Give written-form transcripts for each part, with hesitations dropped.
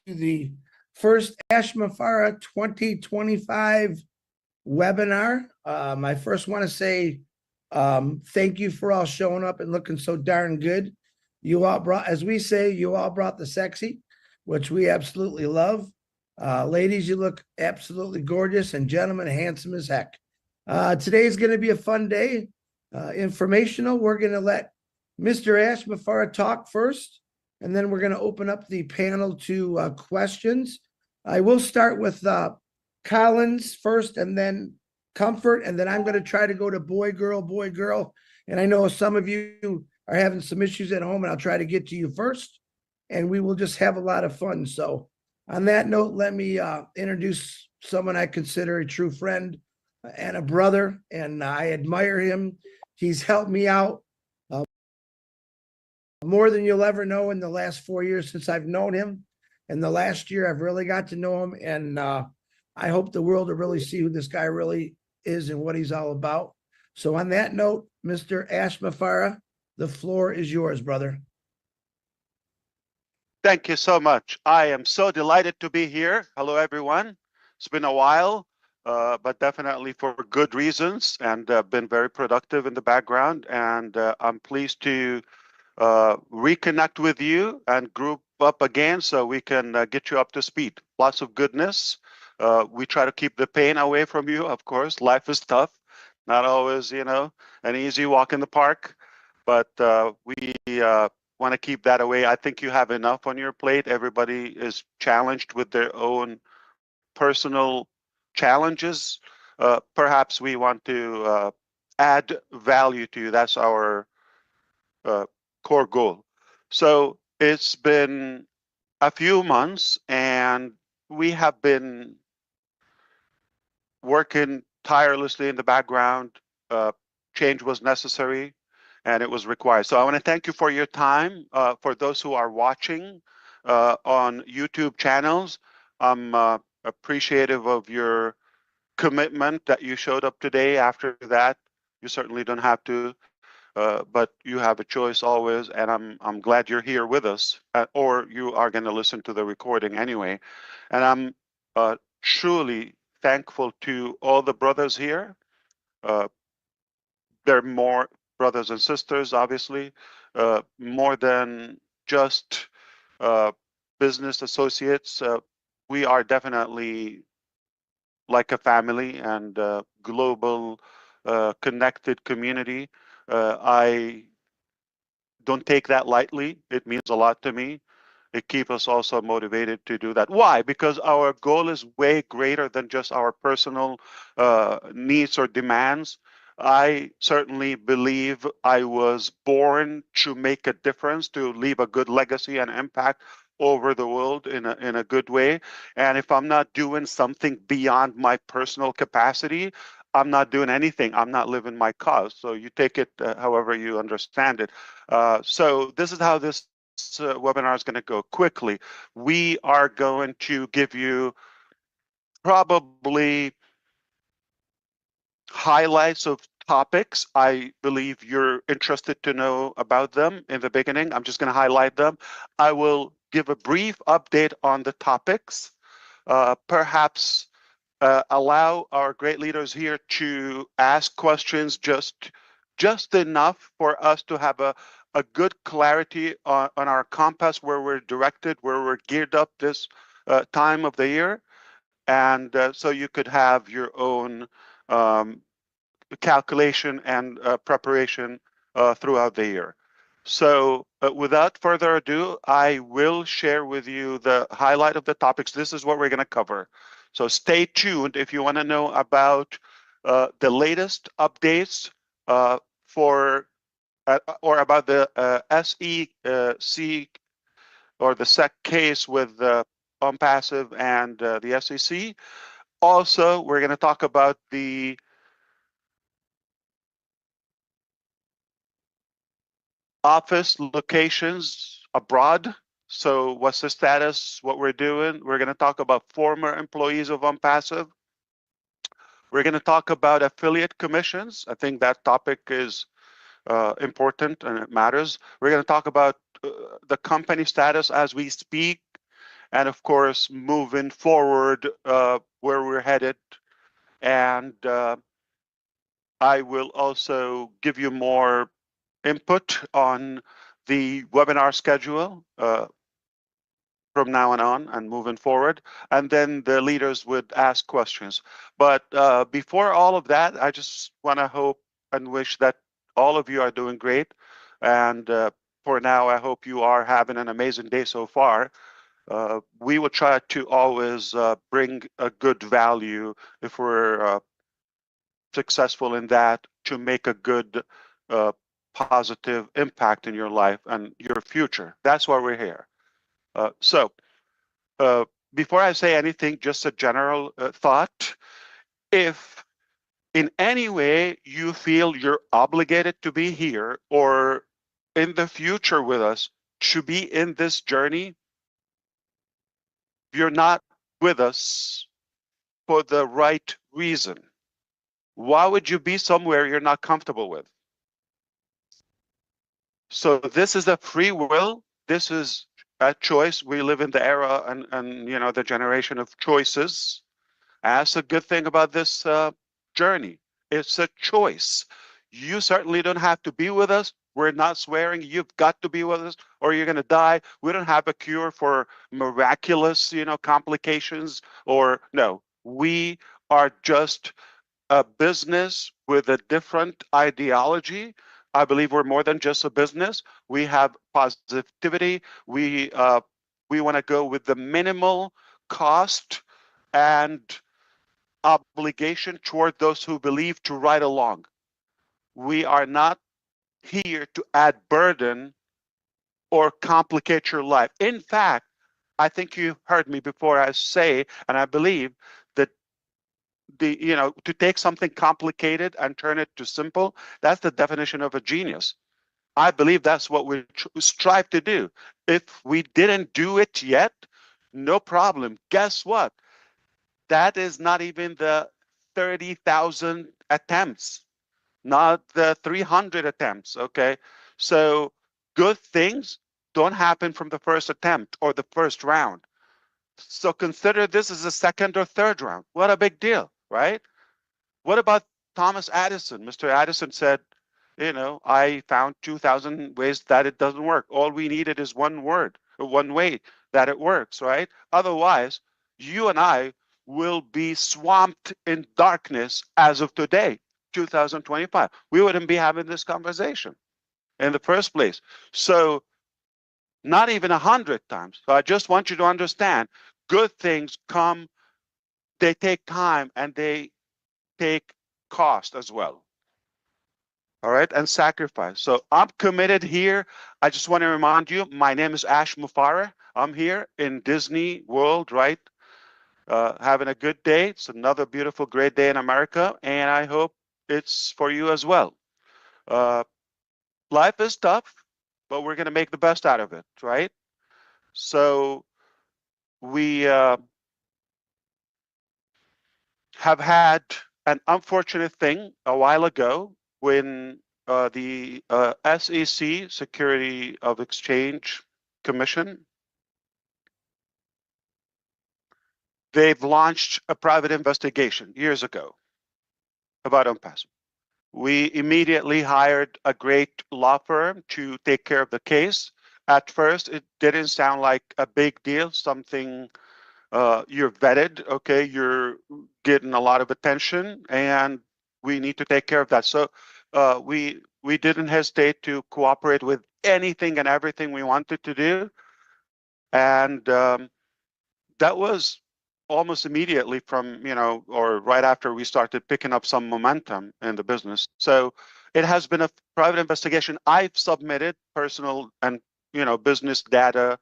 the first Ashmafara 2025 webinar. I first want to say thank you for all showing up and looking so darn good. You all brought, as we say, you all brought the sexy, which we absolutely love. Ladies, you look absolutely gorgeous, and gentlemen, handsome as heck. Today's going to be a fun day, informational. We're going to let Mr. Ashmafara talk first, and then we're going to open up the panel to questions. I will start with Collins first, and then Comfort, and then I'm going to try to go to boy, girl. And I know some of you are having some issues at home, and I'll try to get to you first, and we will just have a lot of fun. So on that note, let me introduce someone I consider a true friend and a brother, and I admire him. He's helped me out more than you'll ever know in the last 4 years since I've known him. And the last year, I've really got to know him, and I hope the world will really see who this guy really is and what he's all about. So on that note, Mr. Ashmafara, the floor is yours, brother. Thank you so much. I am so delighted to be here. Hello, everyone. It's been a while, but definitely for good reasons, and been very productive in the background. And I'm pleased to reconnect with you and group up again so we can get you up to speed. Lots of goodness. We try to keep the pain away from you, of course. Life is tough. Not always, an easy walk in the park, but we want to keep that away. I think you have enough on your plate. Everybody is challenged with their own personal challenges. Perhaps we want to add value to you. That's our core goal. So it's been a few months, and we have been working tirelessly in the background. Change was necessary, and it was required. So I want to thank you for your time. For those who are watching on YouTube channels, I'm appreciative of your commitment that you showed up today. After that, you certainly don't have to, but you have a choice always, and I'm glad you're here with us, or you are going to listen to the recording anyway. And I'm truly thankful to all the brothers here. There are more brothers and sisters, obviously, more than just business associates. We are definitely like a family and a global connected community. I don't take that lightly. It means a lot to me. It keeps us also motivated to do that. Why? Because our goal is way greater than just our personal needs or demands. I certainly believe I was born to make a difference, to leave a good legacy and impact over the world in a good way. And if I'm not doing something beyond my personal capacity, I'm not doing anything. I'm not living my cause. So you take it however you understand it. So this is how this webinar is going to go quickly. We are going to give you probably highlights of topics I believe you're interested to know about them in the beginning. I'm just going to highlight them. I will give a brief update on the topics, perhaps allow our great leaders here to ask questions just enough for us to have a good clarity on our compass, where we're directed, where we're geared up this time of the year. And so you could have your own calculation and preparation throughout the year. So without further ado, I will share with you the highlight of the topics. This is what we're going to cover. So stay tuned if you want to know about the latest updates for or about the SEC or the SEC case with ONPASSIVE and the SEC. Also, we're going to talk about the office locations abroad. So what's the status, what we're doing? We're going to talk about former employees of ONPASSIVE. We're going to talk about affiliate commissions. I think that topic is important and it matters. We're going to talk about the company status as we speak and of course, moving forward where we're headed. And I will also give you more input on the webinar schedule from now on and moving forward. And then the leaders would ask questions. But before all of that, I just want to hope and wish that all of you are doing great. And for now, I hope you are having an amazing day so far. We will try to always bring a good value if we're successful in that, to make a good positive impact in your life and your future. That's why we're here. So before I say anything, just a general thought. If in any way you feel you're obligated to be here or in the future with us to be in this journey, you're not with us for the right reason. Why would you be somewhere you're not comfortable with? So this is a free will. This is a choice. We live in the era and you know, the generation of choices. That's a good thing about this journey. It's a choice. You certainly don't have to be with us. We're not swearing you've got to be with us or you're going to die. We don't have a cure for miraculous, you know, complications or no. We are just a business with a different ideology. I believe we're more than just a business. We have positivity. We want to go with the minimal cost and obligation toward those who believe to ride along. We are not here to add burden or complicate your life. In fact, I think you heard me before I say, and I believe that to take something complicated and turn it to simple, that's the definition of a genius. I believe that's what we strive to do. If we didn't do it yet, no problem. Guess what? That is not even the 30,000 attempts, not the 300 attempts, okay? So good things don't happen from the first attempt or the first round. So consider this as a second or third round. What a big deal, right? What about Thomas Edison? Mr. Edison said, I found 2,000 ways that it doesn't work. All we needed is one way that it works, right? Otherwise, you and I will be swamped in darkness as of today, 2025. We wouldn't be having this conversation in the first place. So not even 100 times. So I just want you to understand, good things come, they take time and they take cost as well. All right, and sacrifice. So I'm committed here. I just want to remind you, my name is Ash Mufareh. I'm here in Disney World, right? Having a good day. It's another beautiful, great day in America, and I hope it's for you as well. Life is tough, but we're going to make the best out of it, right? So we have had an unfortunate thing a while ago when the SEC, Security of Exchange Commission, they've launched a private investigation years ago about ONPASSIVE. We immediately hired a great law firm to take care of the case. At first, it didn't sound like a big deal, something you're vetted, okay, you're getting a lot of attention, and we need to take care of that. So we didn't hesitate to cooperate with anything and everything we wanted to do, and that was almost immediately from or right after we started picking up some momentum in the business. So it has been a private investigation. I've submitted personal and business data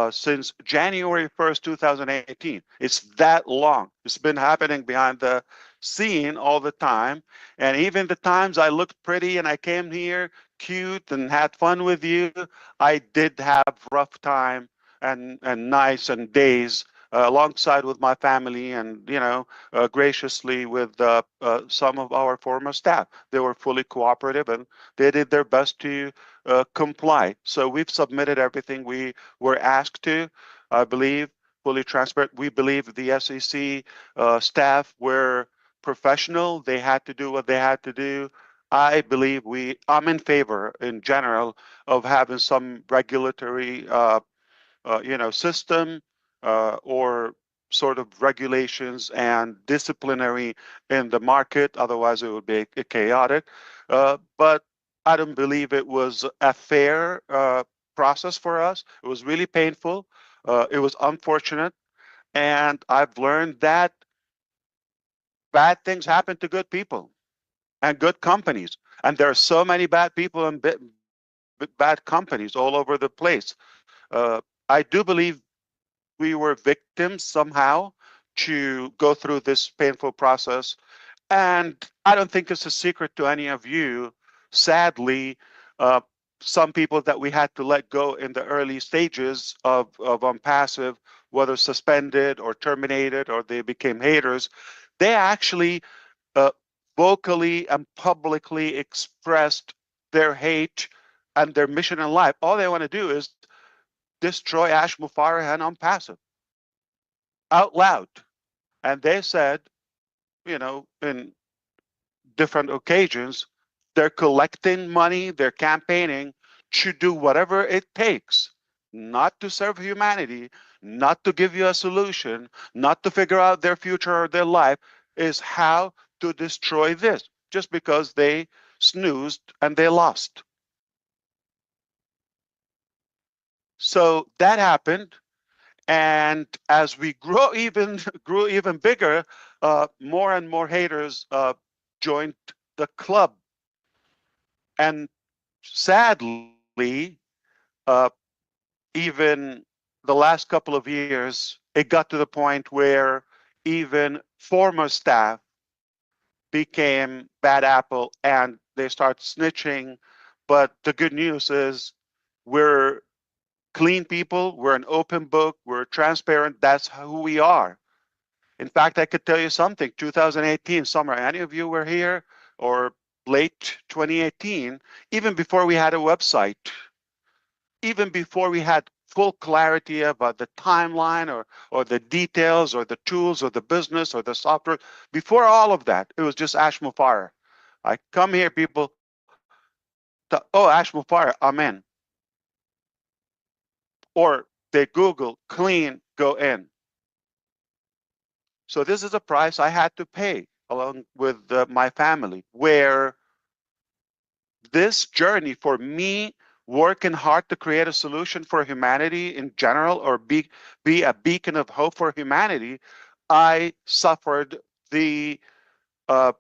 since January 1st, 2018. It's that long. It's been happening behind the scene all the time. And even the times I looked pretty and I came here cute and had fun with you, I did have rough time and nights and days alongside with my family and graciously with some of our former staff. They were fully cooperative and they did their best to comply. So we've submitted everything we were asked to. I believe fully transparent. We believe the SEC staff were professional. They had to do what they had to do. I believe I'm in favor in general of having some regulatory system or sort of regulations and disciplinary in the market. Otherwise, it would be chaotic. But I don't believe it was a fair process for us. It was really painful. It was unfortunate. And I've learned that bad things happen to good people and good companies. And there are so many bad people and bad companies all over the place. I do believe we were victims somehow to go through this painful process. And I don't think it's a secret to any of you. Sadly, uh, some people that we had to let go in the early stages of ONPASSIVE, whether suspended or terminated or they became haters, they actually uh, vocally and publicly expressed their hate and their mission in life. All they want to do is destroy Ash Mufareh and ONPASSIVE out loud. And they said, in different occasions, they're collecting money, they're campaigning to do whatever it takes, not to serve humanity, not to give you a solution, not to figure out their future or their life, is how to destroy this, just because they snoozed and they lost. So that happened. And as we grew even bigger, more and more haters joined the club. And sadly, uh, even the last couple of years, it got to the point where even former staff became bad apple and they start snitching. But the good news is we're clean people, we're an open book, we're transparent. That's who we are. In fact, I could tell you something. 2018 summer, any of you were here, or late 2018, even before we had a website, even before we had full clarity about the timeline or the details or the tools or the business or the software, before all of that, it was just Ash Mufareh. I come here, people, oh, Ash Mufareh, I'm in. Or they Google clean, go in. So this is a price I had to pay along with my family, where this journey for me working hard to create a solution for humanity in general, or be a beacon of hope for humanity, I suffered the uh,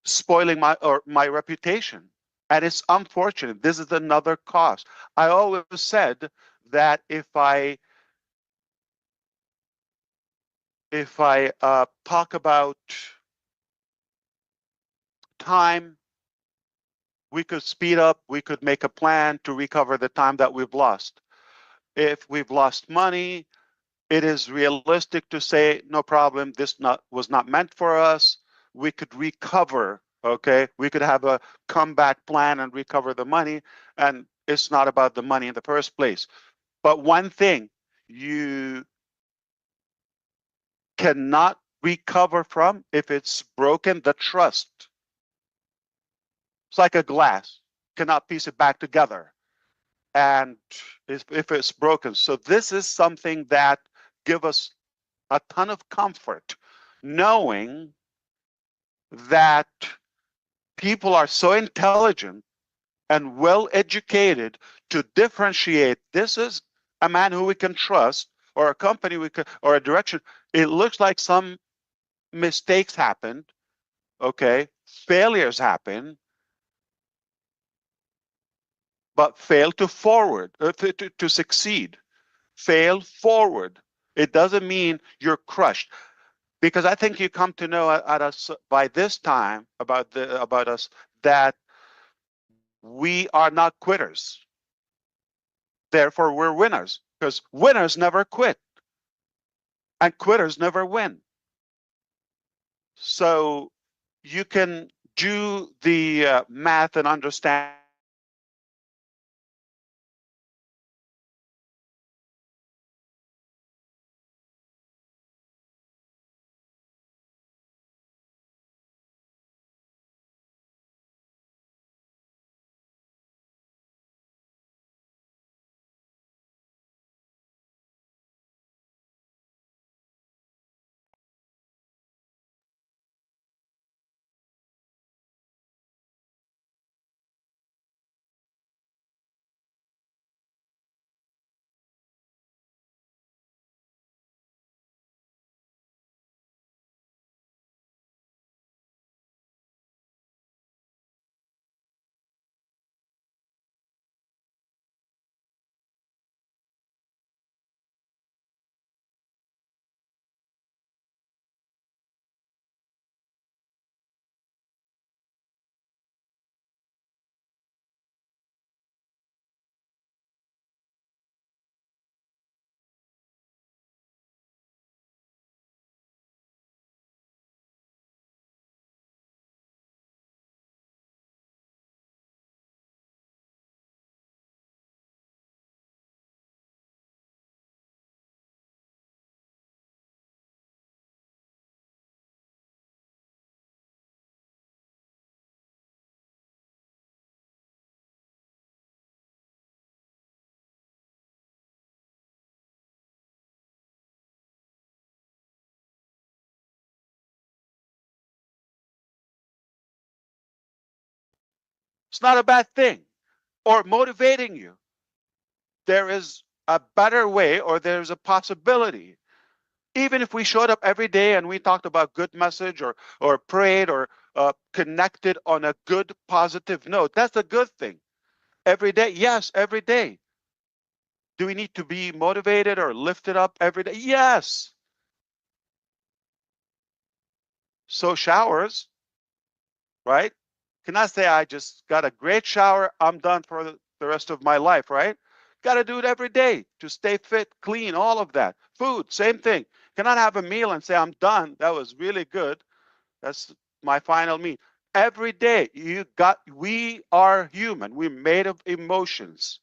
spoiling my reputation. And it's unfortunate. This is another cost. I always said that if I talk about time, we could speed up, we could make a plan to recover the time that we've lost. If we've lost money, it is realistic to say, no problem, this was not meant for us. We could recover, okay? We could have a comeback plan and recover the money, and it's not about the money in the first place. But one thing you cannot recover from, if it's broken, the trust. It's like a glass, cannot piece it back together. And if it's broken. So this is something that gives us a ton of comfort, knowing that people are so intelligent and well educated to differentiate this is a man who we can trust, or a company we can, or a direction. It looks like some mistakes happened, okay, failures happen, but fail to forward, to succeed. Fail forward. It doesn't mean you're crushed, because I think you come to know at us by this time about us that we are not quitters. Therefore, we're winners, because winners never quit and quitters never win. So you can do the math and understand It's not a bad thing. Or motivating you. There is a better way, or there's a possibility. Even if we showed up every day and we talked about good message, or prayed, or connected on a good positive note, that's a good thing. Every day, yes, every day. Do we need to be motivated or lifted up every day? Yes. So showers, right? Cannot say I just got a great shower, I'm done for the rest of my life, right? Got to do it every day to stay fit, clean, all of that. Food, same thing. Cannot have a meal and say I'm done. That was really good. That's my final meal. Every day we are human. We're made of emotions.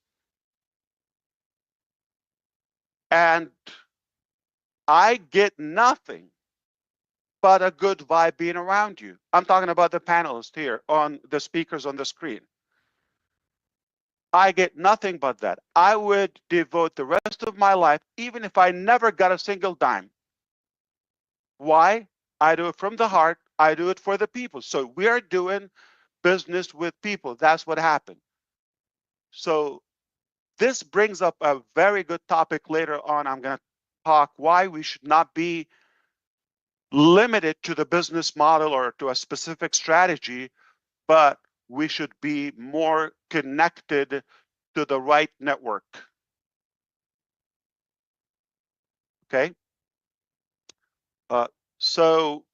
And I get nothing but a good vibe being around you. I'm talking about the panelists here, on the speakers on the screen. I get nothing but that. I would devote the rest of my life, even if I never got a single dime. Why? I do it from the heart. I do it for the people. So we are doing business with people. That's what happened. So this brings up a very good topic later on. I'm going to talk why we should not be limited to the business model or to a specific strategy, but we should be more connected to the right network. Okay. So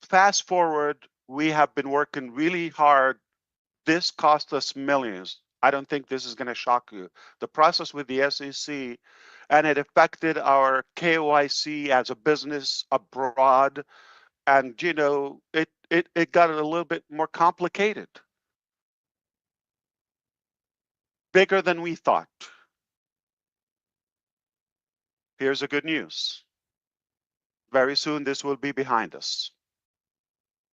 fast forward, we have been working really hard. This cost us millions. I don't think this is going to shock you. The process with the SEC, and it affected our KYC as a business abroad. And, you know, it got a little bit more complicated, bigger than we thought. Here's the good news. Very soon, this will be behind us.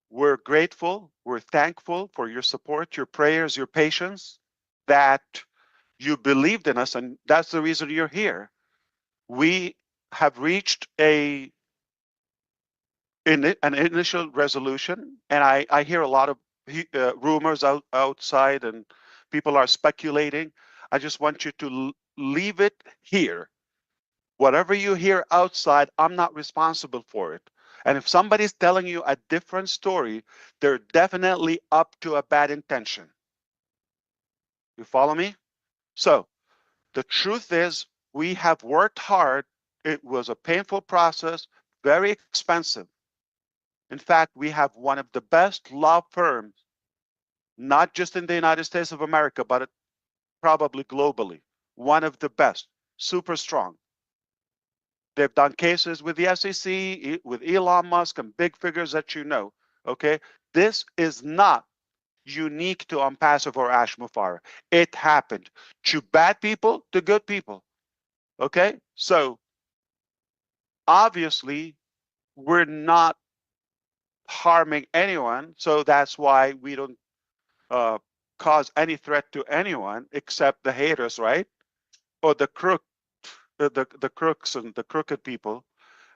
We're grateful, we're thankful for your support, your prayers, your patience, that you believed in us, and that's the reason you're here. We have reached an initial resolution, and I hear a lot of rumors outside, and people are speculating. I just want you to leave it here. Whatever you hear outside, I'm not responsible for it. And if somebody's telling you a different story, they're definitely up to a bad intention. You follow me? So the truth is, we have worked hard. It was a painful process, very expensive. In fact, we have one of the best law firms, not just in the United States of America, but probably globally. One of the best, super strong. They've done cases with the SEC, with Elon Musk, and big figures that you know. Okay, this is not unique to ONPASSIVE or Ashmafara. It happened to bad people, to good people. Okay, so obviously we're not harming anyone, so that's why we don't cause any threat to anyone except the haters, right? Or the crooks and the crooked people.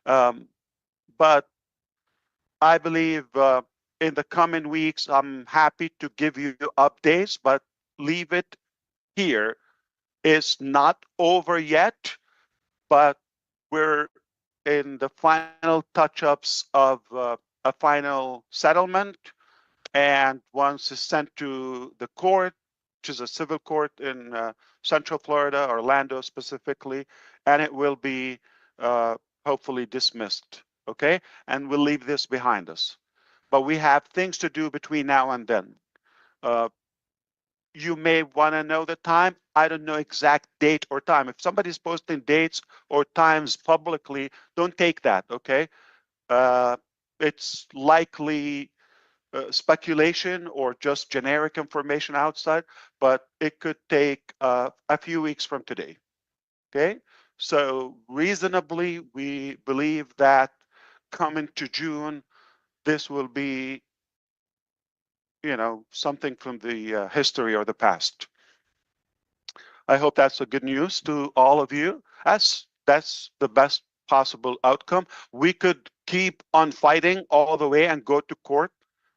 But I believe in the coming weeks, I'm happy to give you updates, but leave it here. It's not over yet, but we're in the final touch-ups of a final settlement. And once it's sent to the court, which is a civil court in Central Florida, Orlando specifically, and it will be hopefully dismissed, okay? And we'll leave this behind us. But we have things to do between now and then. You may want to know the time. I don't know exact date or time. If somebody's posting dates or times publicly, don't take that, okay? It's likely speculation or just generic information outside, but it could take a few weeks from today, okay? So reasonably, we believe that coming to June, this will be, you know, something from the history or the past. I hope that's a good news to all of you. That's the best possible outcome. We could keep on fighting all the way and go to court,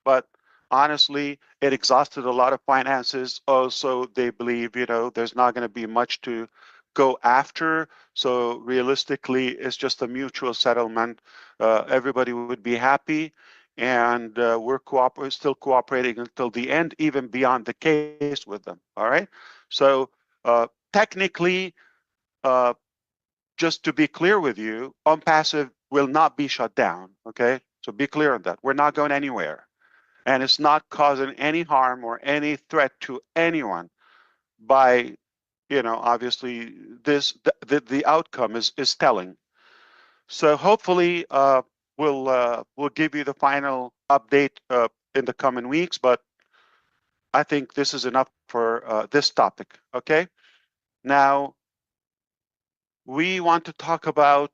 but honestly, it exhausted a lot of finances. Also, they believe, there's not going to be much to go after. So realistically, it's just a mutual settlement. Everybody would be happy, and we're still cooperating until the end, even beyond the case with them. All right. So technically, uh, just to be clear with you, ONPASSIVE will not be shut down. Okay. So be clear on that. We're not going anywhere, and it's not causing any harm or any threat to anyone by, obviously the outcome is telling. So hopefully we'll give you the final update in the coming weeks, but I think this is enough for this topic. Okay. Now we want to talk about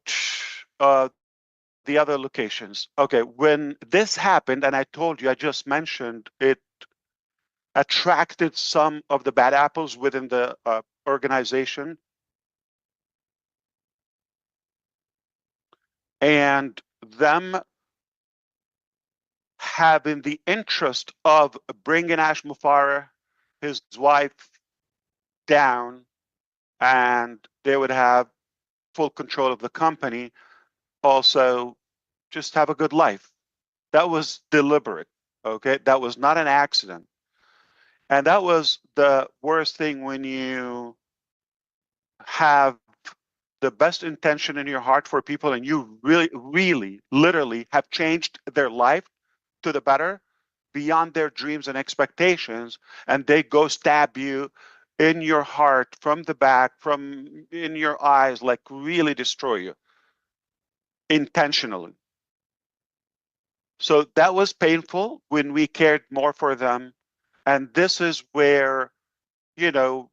the other locations. Okay, when this happened, and I told you, I just mentioned it attracted some of the bad apples within the organization, and them having the interest of bringing Ash Mufareh, his wife, down, and they would have full control of the company, also just have a good life. That was deliberate. Okay, that was not an accident. And that was the worst thing, when you have the best intention in your heart for people and you really, really, literally have changed their life to the better beyond their dreams and expectations, and they go stab you in your heart from the back, from in your eyes, like really destroy you intentionally. So that was painful when we cared more for them. And this is where, you know,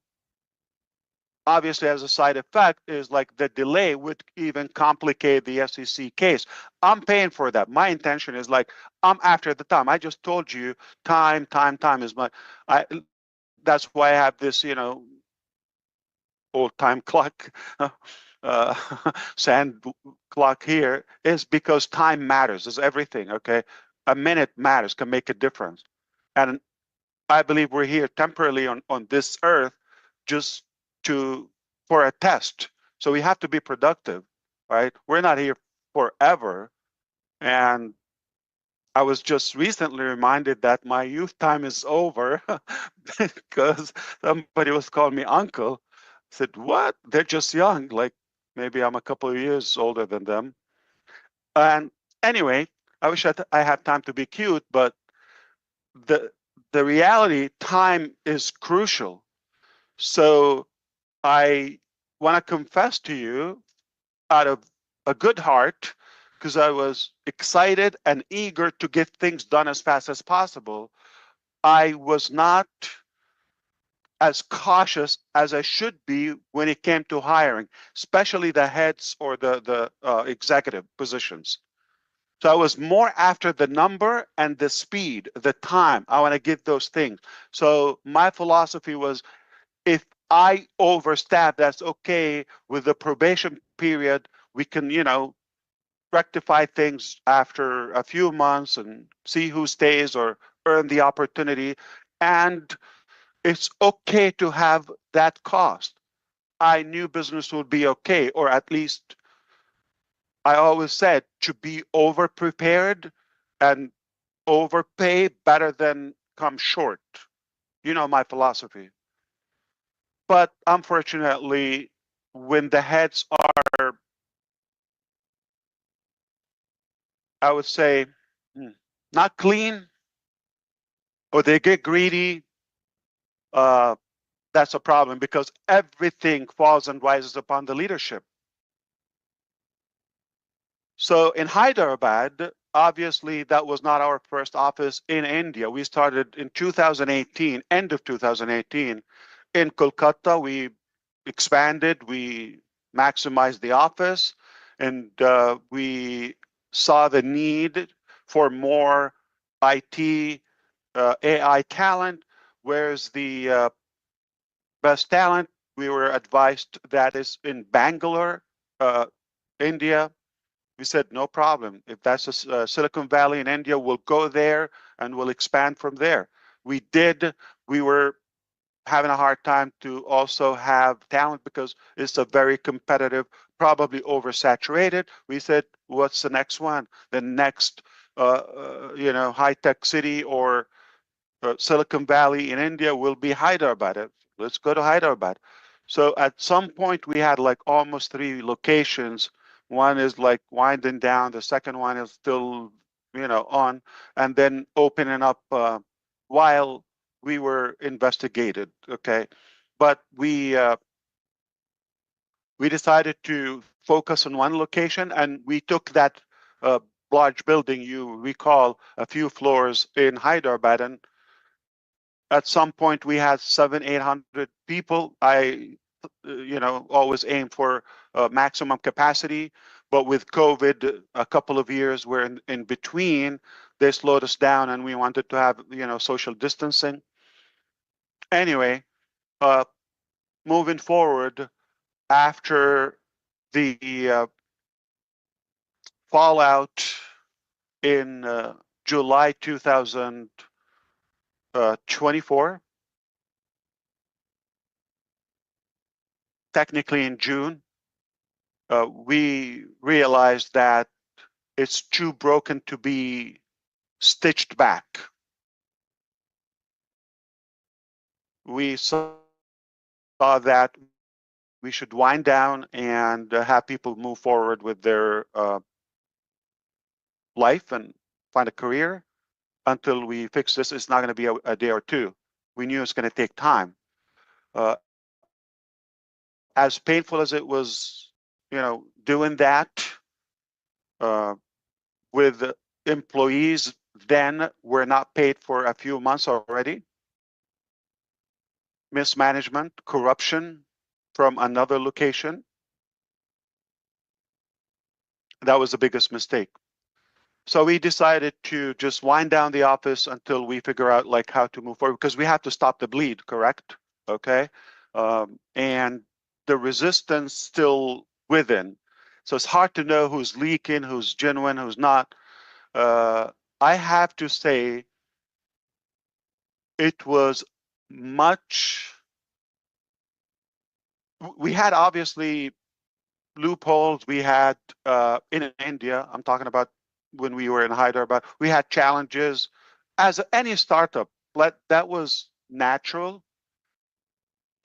obviously as a side effect is like the delay would even complicate the SEC case. I'm paying for that. My intention is like, I'm after the time. I just told you time is my, that's why I have this, old time clock, uh, sand clock here, is because time matters, is everything, okay? A minute matters, can make a difference. And I believe we're here temporarily on this earth just for a test. So we have to be productive, right? We're not here forever. And I was just recently reminded that my youth time is over because somebody was calling me uncle. I said, what? They're just young. Like maybe I'm a couple of years older than them. And anyway, I wish I had time to be cute, but the the reality, time is crucial. So I want to confess to you out of a good heart, because I was excited and eager to get things done as fast as possible. I was not as cautious as I should be when it came to hiring, especially the heads or the executive positions. So I was more after the number and the speed, the time. I want to give those things. So my philosophy was, if I overstaff, that's okay. With the probation period, we can, rectify things after a few months and see who stays or earn the opportunity. And it's okay to have that cost. I knew business would be okay, or at least I always said to be over prepared and overpay better than come short. You know my philosophy. But unfortunately, when the heads are, I would say, not clean, or they get greedy, uh, that's a problem, because everything falls and rises upon the leadership. So in Hyderabad, obviously that was not our first office in India. We started in 2018, end of 2018. In Kolkata, we expanded, we maximized the office, and we saw the need for more IT, AI talent. Where's the best talent? We were advised that is in Bangalore, India. We said, no problem. If that's Silicon Valley in India, we'll go there and we'll expand from there. We did. We were having a hard time to also have talent because it's a very competitive, probably oversaturated. We said, what's the next one? The next, high-tech city or Silicon Valley in India will be Hyderabad. Let's go to Hyderabad. So at some point we had like almost 3 locations. One is like winding down. The second one is still, on, and then opening up while we were investigated. Okay, but we decided to focus on one location, and we took that large building, you recall, a few floors in Hyderabad, and at some point we had 700-800 people. I always aim for maximum capacity, but with COVID a couple of years where in between they slowed us down and we wanted to have social distancing. Anyway, moving forward, after the fallout in July 2024, technically in June, we realized that it's too broken to be stitched back. We saw that we should wind down and have people move forward with their life and find a career until we fix this. It's not going to be a day or two. We knew it's going to take time. As painful as it was, doing that with employees then were not paid for a few months already. Mismanagement, corruption from another location. That was the biggest mistake. So we decided to just wind down the office until we figure out like how to move forward, because we have to stop the bleed, correct? Okay. And the resistance still within. So it's hard to know who's leaking, who's genuine, who's not. I have to say it was much, we had obviously loopholes. We had in India, I'm talking about when we were in Hyderabad, we had challenges as any startup, but that was natural.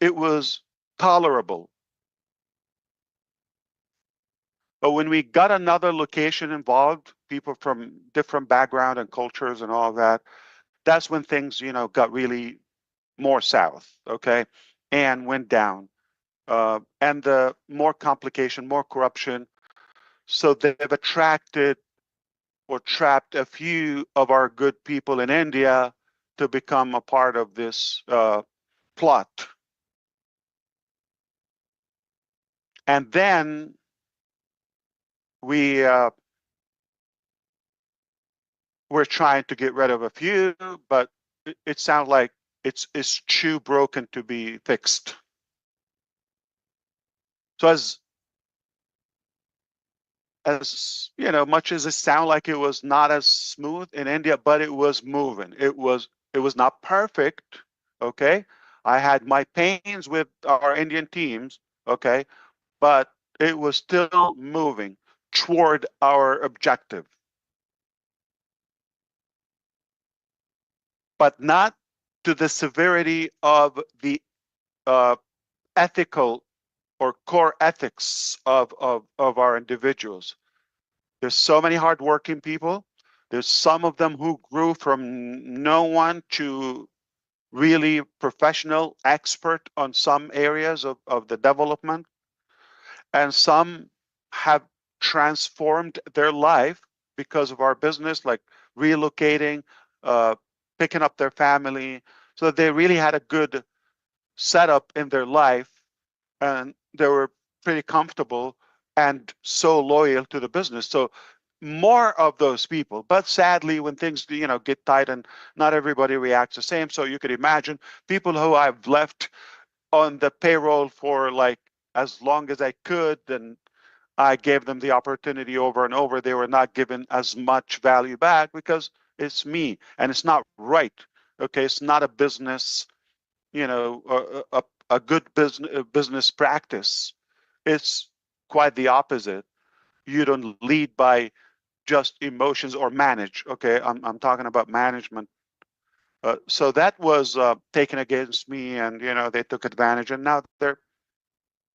It was tolerable. But when we got another location involved, people from different background and cultures and all that, that's when things, got really more south, okay, and went down. And the more complication, more corruption. So they've attracted or trapped a few of our good people in India to become a part of this plot. And then we're trying to get rid of a few, but it sounds like it's too broken to be fixed. So as much as it sounded like it was not as smooth in India, but it was moving. It was not perfect, okay? I had my pains with our Indian teams, okay? But it was still moving toward our objective. But not to the severity of the ethical or core ethics of our individuals. There's so many hardworking people. There's some of them who grew from no one to really professional expert on some areas of the development. And some have transformed their life because of our business, like relocating, picking up their family. So they really had a good setup in their life and they were pretty comfortable and so loyal to the business. So more of those people, but sadly when things get tight and not everybody reacts the same. So you could imagine people who I've left on the payroll for like as long as I could, and I gave them the opportunity over and over. They were not given as much value back because it's me and it's not right. Okay, it's not a business, a good business practice. It's quite the opposite. You don't lead by just emotions or manage. Okay, I'm talking about management. So that was taken against me, and they took advantage, and now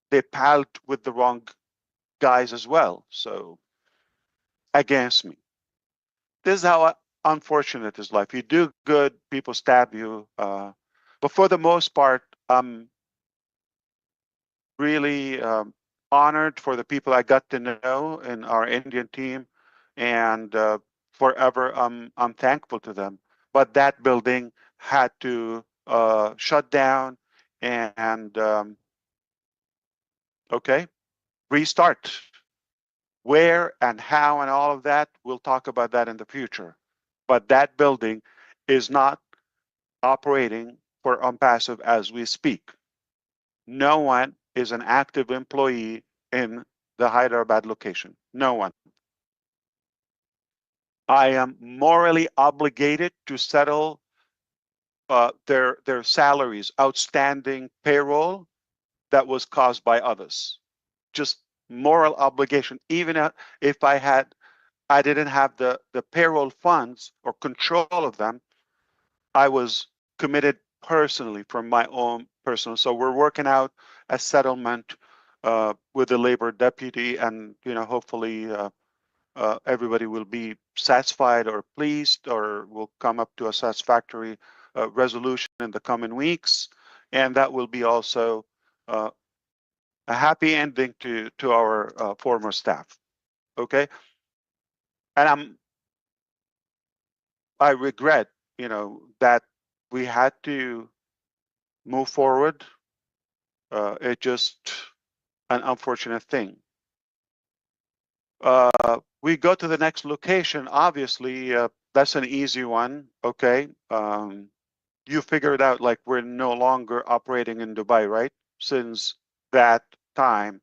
they palled with the wrong guys as well. So against me. This is how unfortunate is life. You do good, people stab you. But for the most part, I'm really honored for the people I got to know in our Indian team, and forever I'm thankful to them. But that building had to shut down and okay, restart. Where and how and all of that, we'll talk about that in the future. But that building is not operating for ONPASSIVE as we speak. No one is an active employee in the Hyderabad location. No one. I am morally obligated to settle their salaries, outstanding payroll that was caused by others. Just moral obligation. Even if I didn't have the payroll funds or control of them, I was committed personally from my own personal. So we're working out a settlement with the labor deputy, and hopefully everybody will be satisfied or pleased, or will come up to a satisfactory resolution in the coming weeks, and that will be also a happy ending to our former staff. Okay, and I regret, that we had to move forward. It's just an unfortunate thing. We go to the next location. Obviously, that's an easy one. Okay. You figured out, like, we're no longer operating in Dubai, right? Since that time.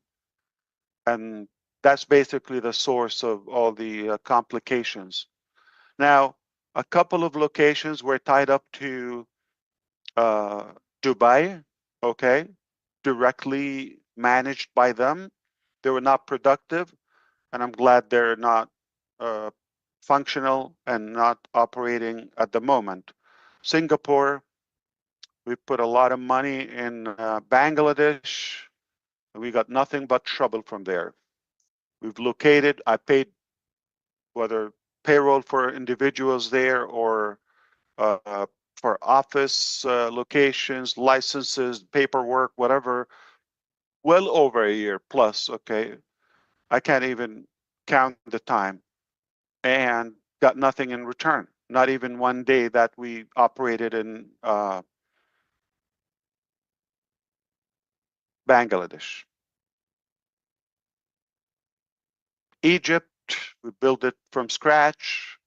And that's basically the source of all the complications. Now, a couple of locations were tied up to Dubai, okay, directly managed by them. They were not productive, and I'm glad they're not functional and not operating at the moment. Singapore, we put a lot of money in Bangladesh, and we got nothing but trouble from there. We've located, I paid whether payroll for individuals there or uh, for office locations, licenses, paperwork, whatever, well over a year plus. Okay, I can't even count the time, and got nothing in return. Not even one day that we operated in Bangladesh. Egypt, we built it from scratch.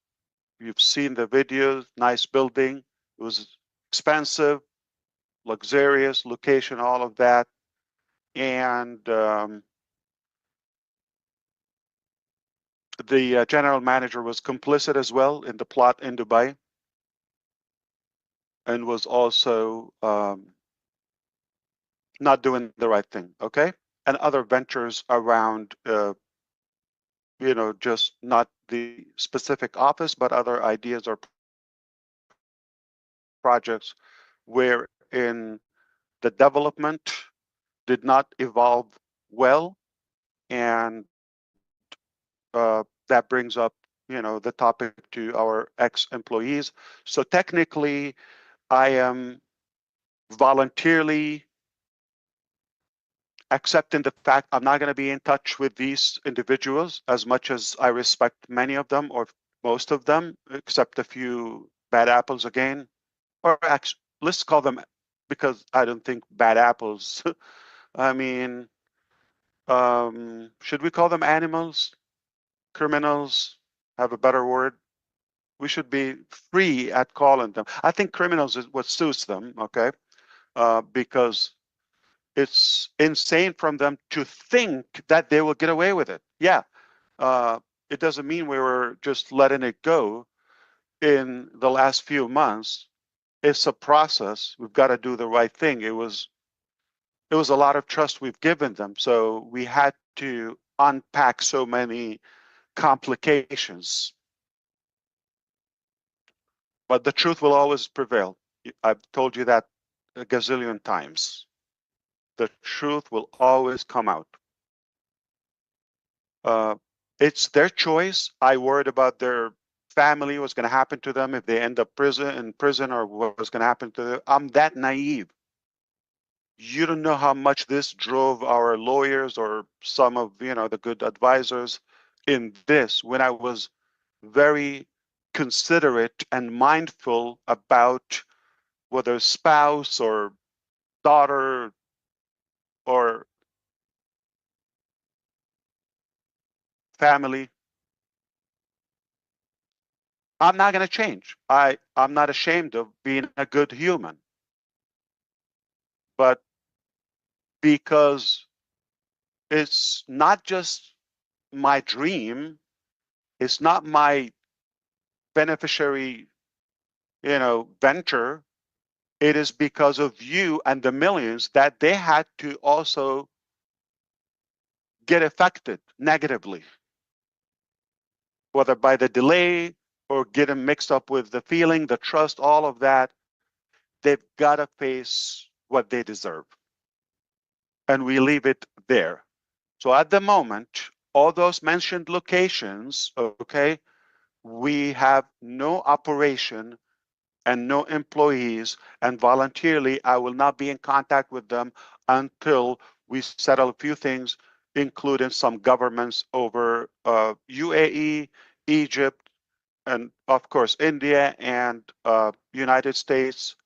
You've seen the videos, nice building. It was expensive, luxurious location, all of that. And the general manager was complicit as well in the plot in Dubai, and was also not doing the right thing. Okay, and other ventures around, just not the specific office, but other ideas or projects wherein the development did not evolve well, and that brings up, the topic to our ex-employees. So technically, I am voluntarily accepting the fact I'm not going to be in touch with these individuals, as much as I respect many of them, or most of them, except a few bad apples again. Or actually, let's call them, because I don't think bad apples. I mean, should we call them animals? Criminals? Have a better word? We should be free at calling them. I think criminals is what suits them, okay? Because it's insane from them to think that they will get away with it. Yeah, it doesn't mean we were just letting it go in the last few months. It's a process. We've got to do the right thing. It was a lot of trust we've given them, so we had to unpack so many complications. But the truth will always prevail. I've told you that a gazillion times. The truth will always come out. Uh, it's their choice. I worried about their family, what's going to happen to them if they end up in prison, or what's going to happen to them. I'm that naive. You don't know how much this drove our lawyers or some of the good advisors in this, when I was very considerate and mindful about whether spouse or daughter or family. I'm not going to change. I'm not ashamed of being a good human, but because it's not just my dream, it's not my beneficiary, venture. It is because of you and the millions that they had to also get affected negatively, whether by the delay or getting mixed up with the feeling, the trust, all of that. They've got to face what they deserve. And we leave it there. So at the moment, all those mentioned locations, okay, we have no operation and no employees, and voluntarily, I will not be in contact with them until we settle a few things, including some governments over UAE, Egypt, and of course, India and United States.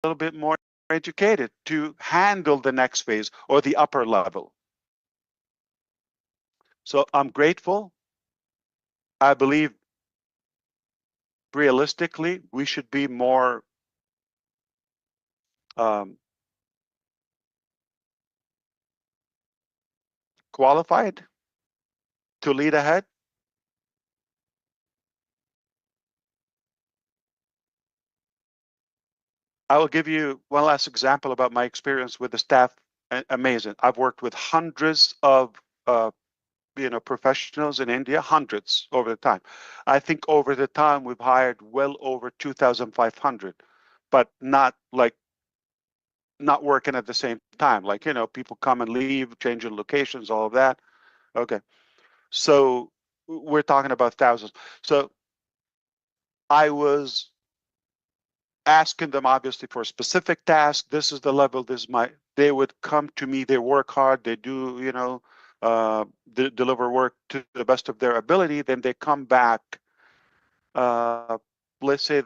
A little bit more educated to handle the next phase or the upper level. So I'm grateful. I believe realistically, we should be more qualified to lead ahead. I will give you one last example about my experience with the staff. Amazing. I've worked with hundreds of professionals in India, hundreds over the time. I think over the time we've hired well over 2,500, but not working at the same time. Like, people come and leave, changing locations, all of that. Okay. So we're talking about thousands. So I was asking them obviously for a specific task. This is the level, they would come to me, they work hard, they do, deliver work to the best of their ability. Then they come back, let's say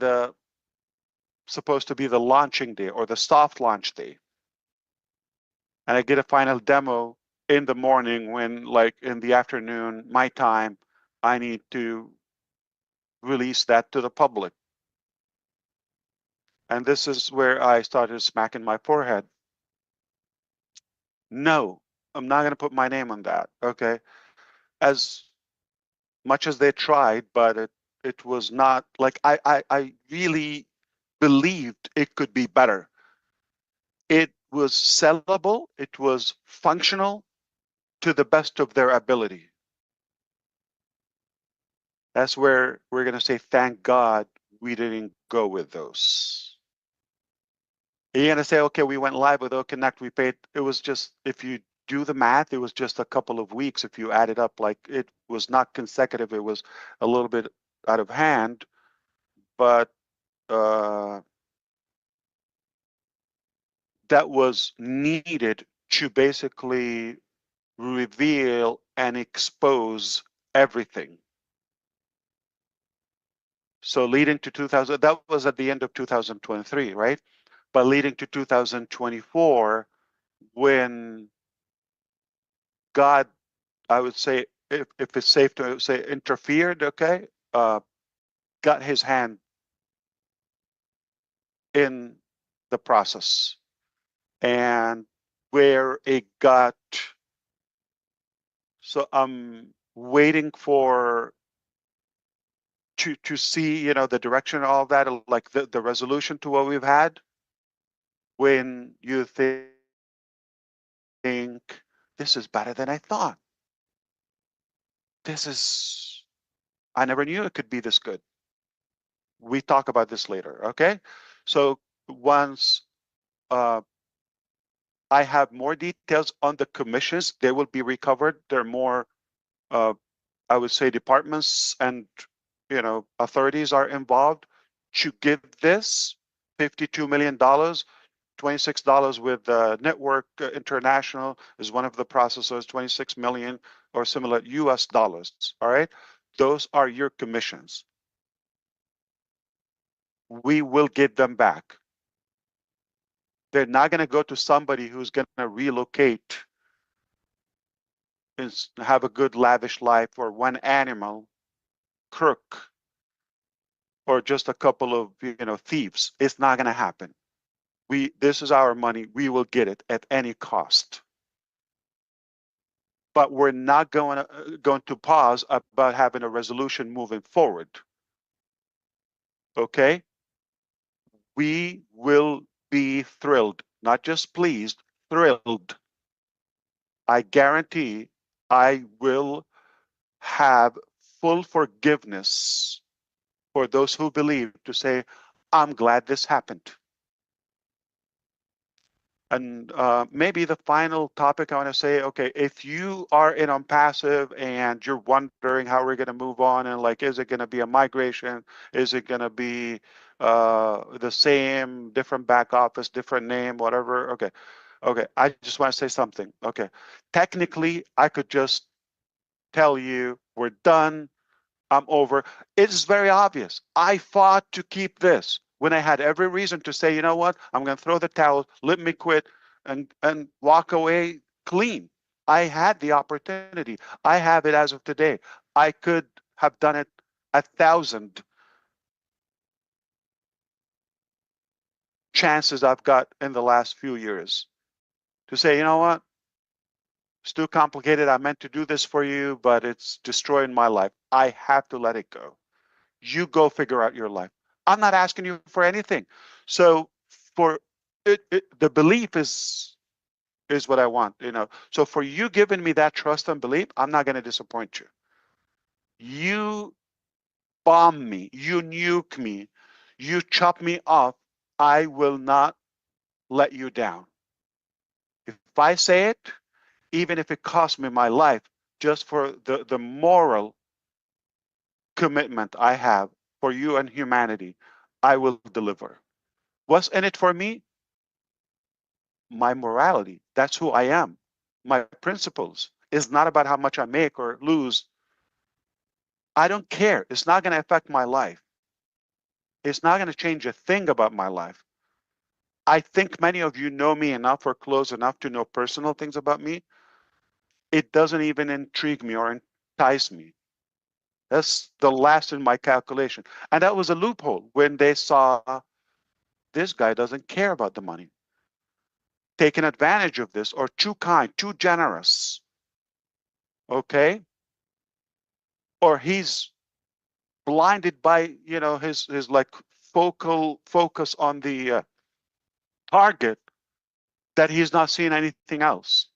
supposed to be the launching day or the soft launch day. And I get a final demo in the morning when, like, in the afternoon, my time, I need to release that to the public. And this is where I started smacking my forehead. No, I'm not going to put my name on that. Okay. As much as they tried, but it was not like I really believed it could be better. It was sellable. It was functional to the best of their ability. That's where we're going to say, thank God we didn't go with those. You're going to say, okay, we went live with OConnect. We paid. It was just, if you do the math, it was just a couple of weeks. If you add it up, like, it was not consecutive. It was a little bit out of hand, but that was needed to basically reveal and expose everything. So leading to 2000, that was at the end of 2023, right? But leading to 2024, when God, I would say, if it's safe to say, interfered, okay, got his hand in the process. And where it got, so I'm waiting for to see, the direction, all of that, like the resolution to what we've had. When you think this is better than I thought, I never knew it could be this good. We talk about this later, okay? So once I have more details on the commissions, they will be recovered. There are more, I would say, departments and authorities are involved to give this $52 million. $26 with Network International is one of the processors, 26 million or similar US dollars. All right. Those are your commissions. We will get them back. They're not going to go to somebody who's going to relocate and have a good lavish life, or one animal crook, or just a couple of thieves. It's not going to happen. This is our money. We will get it at any cost. But we're not going to pause about having a resolution moving forward. Okay? We will be thrilled, not just pleased, thrilled. I guarantee I will have full forgiveness for those who believe, to say, I'm glad this happened. And maybe the final topic I want to say, okay, if you are in ONPASSIVE and you're wondering how we're going to move on, and like, is it going to be a migration? Is it going to be the same, different back office, different name, whatever? Okay. I just want to say something. Okay. Technically, I could just tell you we're done. I'm over. It's very obvious. I fought to keep this when I had every reason to say, you know what, I'm going to throw the towel, let me quit, and walk away clean. I had the opportunity. I have it as of today. I could have done it 1,000 chances I've got in the last few years to say, you know what? It's too complicated. I meant to do this for you, but it's destroying my life. I have to let it go. You go figure out your life. I'm not asking you for anything. So for the belief is what I want, you know. So for you giving me that trust and belief, I'm not going to disappoint you. You bomb me, you nuke me, you chop me off, I will not let you down. If I say it, even if it costs me my life, just for the moral commitment I have for you and humanity, I will deliver. What's in it for me? My morality. That's who I am. My principles. It's not about how much I make or lose. I don't care. It's not going to affect my life. It's not going to change a thing about my life. I think many of you know me enough or close enough to know personal things about me. It doesn't even intrigue me or entice me. That's the last in my calculation. And that was a loophole when they saw this guy doesn't care about the money, taking advantage of this, or too kind, too generous. Okay? Or he's blinded by, you know, his like focal focus on the target, that he's not seeing anything else.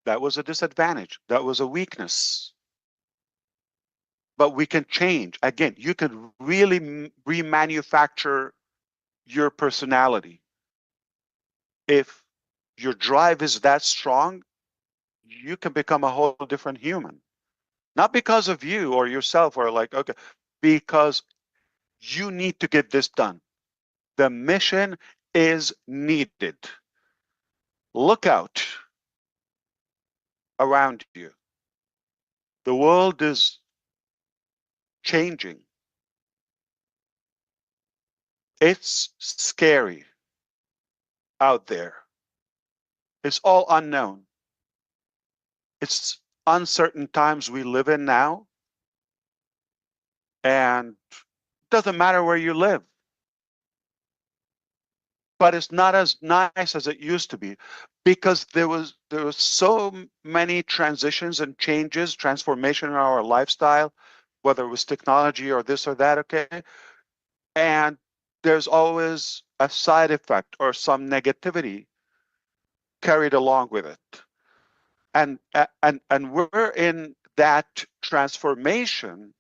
That was a disadvantage. That was a weakness. But we can change. Again, you can really remanufacture your personality. If your drive is that strong, you can become a whole different human. Not because of you or yourself or like, okay, because you need to get this done. The mission is needed. Look out around you. The world is changing. It's scary out there. It's all unknown. It's uncertain times we live in now, and it doesn't matter where you live. But it's not as nice as it used to be, because there was so many transitions and changes, transformation in our lifestyle, whether it was technology or this or that, okay? And there's always a side effect or some negativity carried along with it. And we're in that transformation,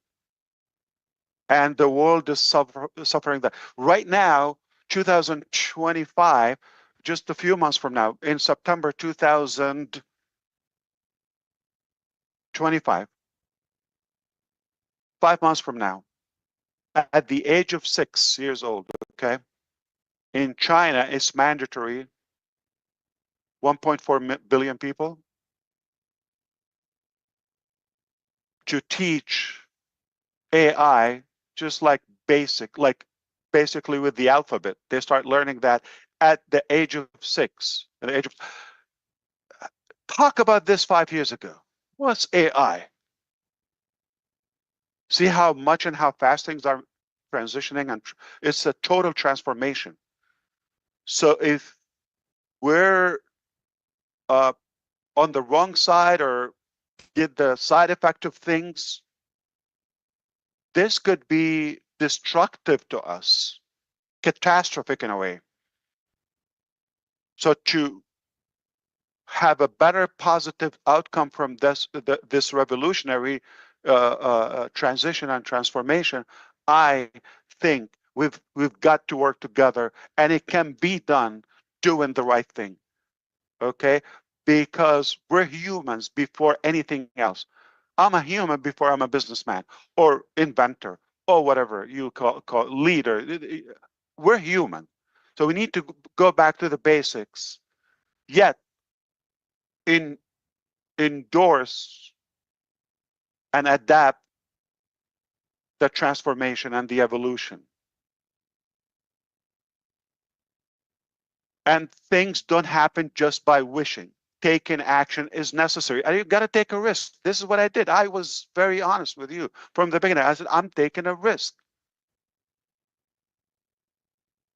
and the world is suffering that. Right now, 2025, just a few months from now, in September 2025, 5 months from now, at the age of 6 years old, okay, in China, it's mandatory, 1.4 billion people, to teach AI just like basically with the alphabet. They start learning that at the age of 6. At the age of, talk about this 5 years ago. What's AI? See how much and how fast things are transitioning, and it's a total transformation. So if we're on the wrong side or get the side effect of things, this could be destructive to us, catastrophic in a way. So to have a better positive outcome from this revolutionary transition and transformation, I think we've got to work together, and it can be done doing the right thing. Okay, because we're humans before anything else. I'm a human before I'm a businessman or inventor or whatever you call leader. We're human, so we need to go back to the basics. Yet in endorse and adapt the transformation and the evolution. And things don't happen just by wishing. Taking action is necessary. And you got to take a risk. This is what I did. I was very honest with you from the beginning. I said, I'm taking a risk.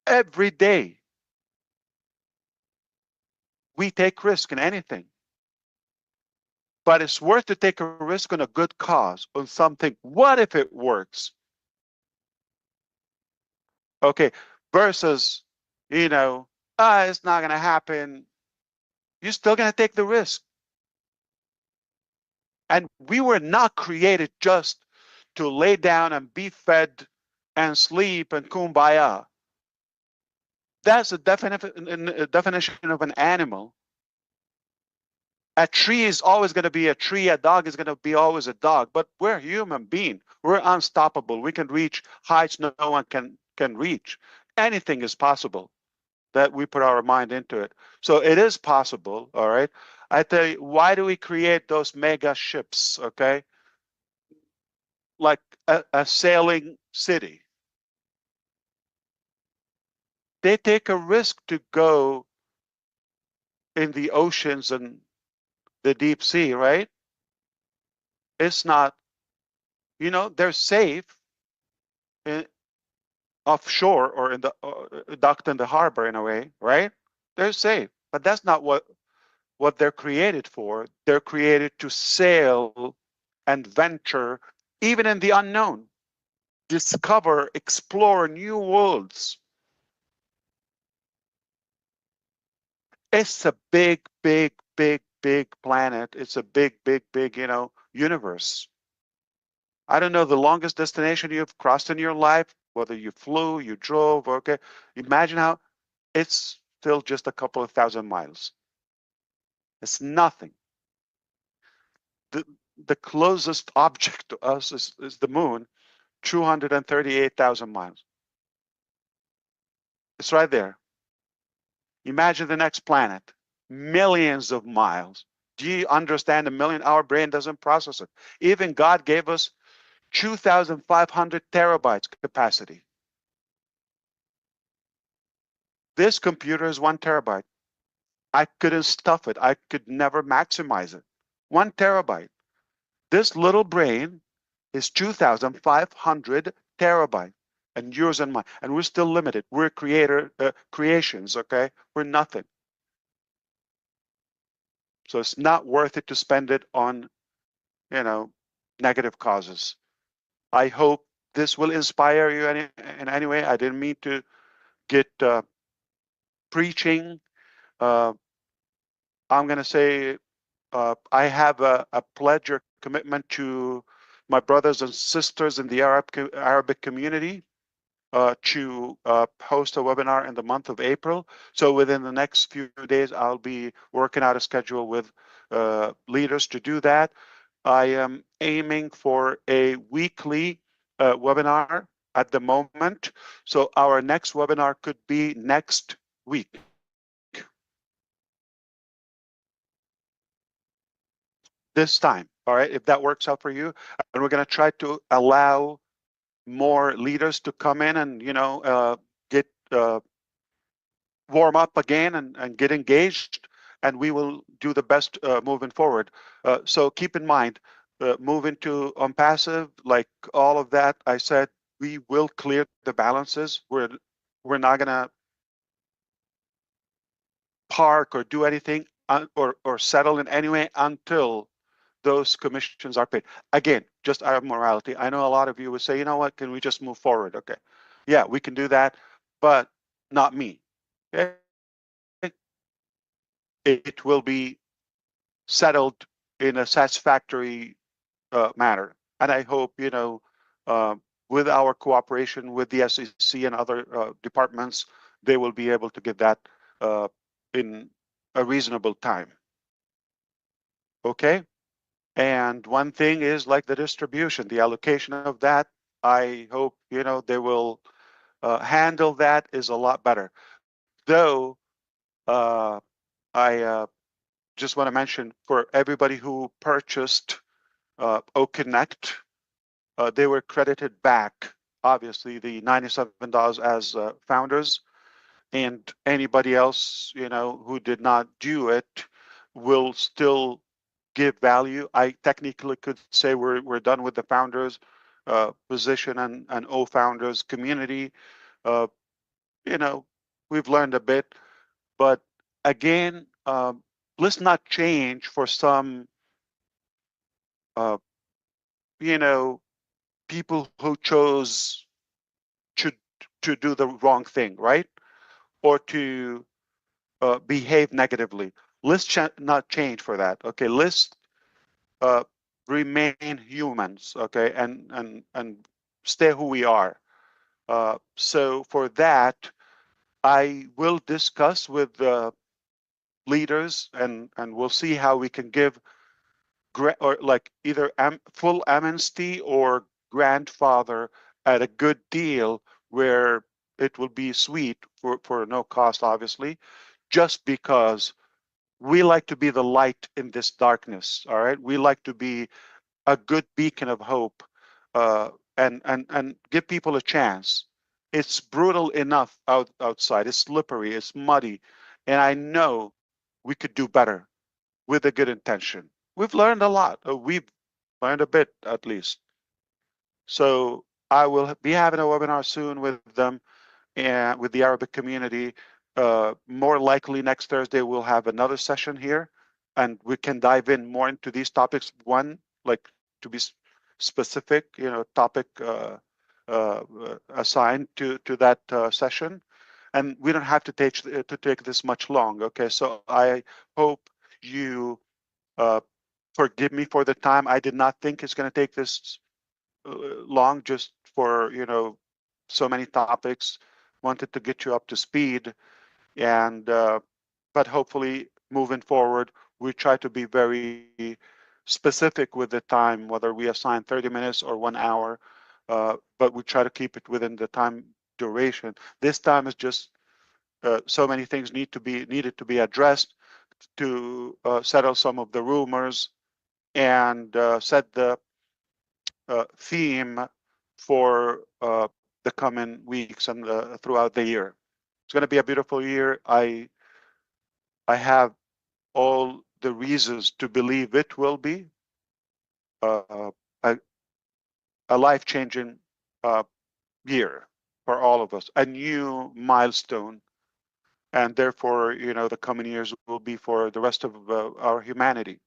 Every day, we take risk in anything. But it's worth to take a risk on a good cause, on something. What if it works? Okay, versus, it's not going to happen. You're still going to take the risk. And we were not created just to lay down and be fed and sleep and kumbaya. That's a definition of an animal. A tree is always going to be a tree. A dog is going to be always a dog. But we're human beings. We're unstoppable. We can reach heights no one can reach. Anything is possible that we put our mind into it. So it is possible, all right? I tell you, why do we create those mega ships, okay? Like a sailing city. They take a risk to go in the oceans and the deep sea, right? It's not, they're safe in, offshore or in the docked in the harbor in a way, right? They're safe, but that's not what they're created for. They're created to sail and venture, even in the unknown, discover, explore new worlds. It's a big, big, big, big planet. It's a big, big, big, universe. I don't know the longest destination you've crossed in your life, whether you flew, you drove, okay. Imagine how it's still just a couple of thousand miles. It's nothing. The closest object to us is the moon, 238,000 miles. It's right there. Imagine the next planet, millions of miles. Do you understand a million? Our brain doesn't process it. Even God gave us 2,500 terabytes capacity. This computer is 1 terabyte. I couldn't stuff it. I could never maximize it. 1 terabyte. This little brain is 2,500 terabyte, and yours and mine. And we're still limited. We're creations, okay? We're nothing. So it's not worth it to spend it on, negative causes. I hope this will inspire you in any way. I didn't mean to get preaching. I'm going to say I have a pledge or commitment to my brothers and sisters in the Arabic community to host a webinar in the month of April. So within the next few days, I'll be working out a schedule with leaders to do that. I am aiming for a weekly webinar at the moment. So our next webinar could be next week. This time, all right, if that works out for you. And we're going to try to allow more leaders to come in and, get warm up again and get engaged, and we will do the best moving forward. So keep in mind, moving to ONPASSIVE, like all of that, I said, we will clear the balances. We're not going to park or do anything or settle in any way until those commissions are paid. Again, just out of morality. I know a lot of you would say, you know what, can we just move forward? Okay. Yeah, we can do that, but not me. Okay? It will be settled in a satisfactory manner. And I hope, with our cooperation with the SEC and other departments, they will be able to get that in a reasonable time. Okay? And one thing is like the distribution, the allocation of that. I hope, they will handle that is a lot better. Though, I just want to mention for everybody who purchased OConnect, they were credited back, obviously, the $97 as founders. and anybody else, you know, who did not do it will still give value. I technically could say we're done with the founders position and O founders community. You know, we've learned a bit, but again, let's not change for some, you know, people who chose to do the wrong thing, right? Or to behave negatively. Let's not change for that. Okay, let's uh, remain humans. Okay, and stay who we are. So for that, I will discuss with the leaders, and we'll see how we can give or like either full amnesty or grandfather at a good deal where it will be sweet for no cost, obviously, just because we like to be the light in this darkness. All right, we like to be a good beacon of hope, and give people a chance. It's brutal enough outside. It's slippery. It's muddy, and I know we could do better with a good intention. We've learned a lot. We've learned a bit, at least. So I will be having a webinar soon with them and with the Arabic community. More likely next Thursday, we'll have another session here, and we can dive in more into these topics. One, like to be specific, you know, topic assigned to that session, and we don't have to take this much long. Okay, so I hope you forgive me for the time. I did not think it's going to take this long, just for, you know, so many topics. Wanted to get you up to speed, and but hopefully moving forward, we try to be very specific with the time, whether we assign 30 minutes or 1 hour, but we try to keep it within the time duration. This time is just so many things needed to be addressed to settle some of the rumors and set the theme for the coming weeks and throughout the year. It's going to be a beautiful year. I have all the reasons to believe it will be uh, a, a life-changing year for all of us, a new milestone, and therefore, you know, the coming years will be for the rest of our humanity.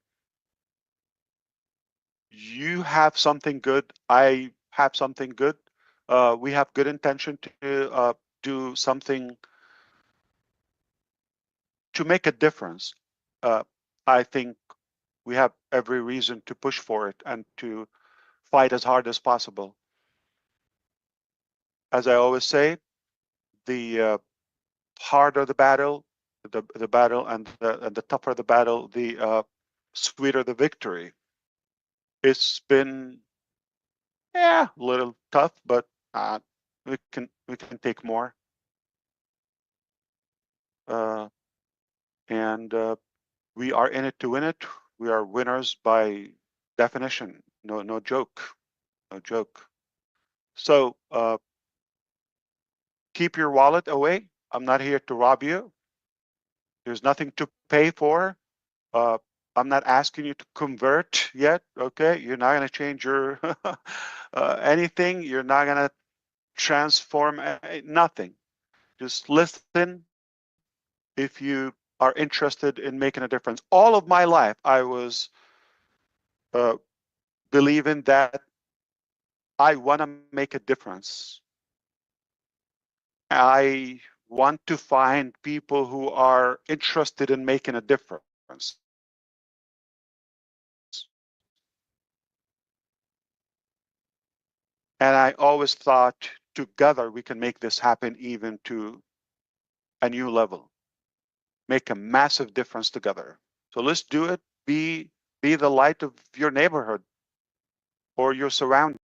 You have something good. I have something good. We have good intention to do something to make a difference. I think we have every reason to push for it and to fight as hard as possible. As I always say, the harder the battle, the battle, and the tougher the battle, the sweeter the victory. It's been, yeah, a little tough, but we can take more. Uh, and we are in it to win it. We are winners by definition. No joke. No joke. So keep your wallet away. I'm not here to rob you. There's nothing to pay for. I'm not asking you to convert yet. Okay, you're not going to change your anything. You're not going to transform nothing. Just listen if you are interested in making a difference. All of my life, I was believing that I want to make a difference. I want to find people who are interested in making a difference. And I always thought together we can make this happen even to a new level, make a massive difference together. So let's do it. Be the light of your neighborhood or your surroundings.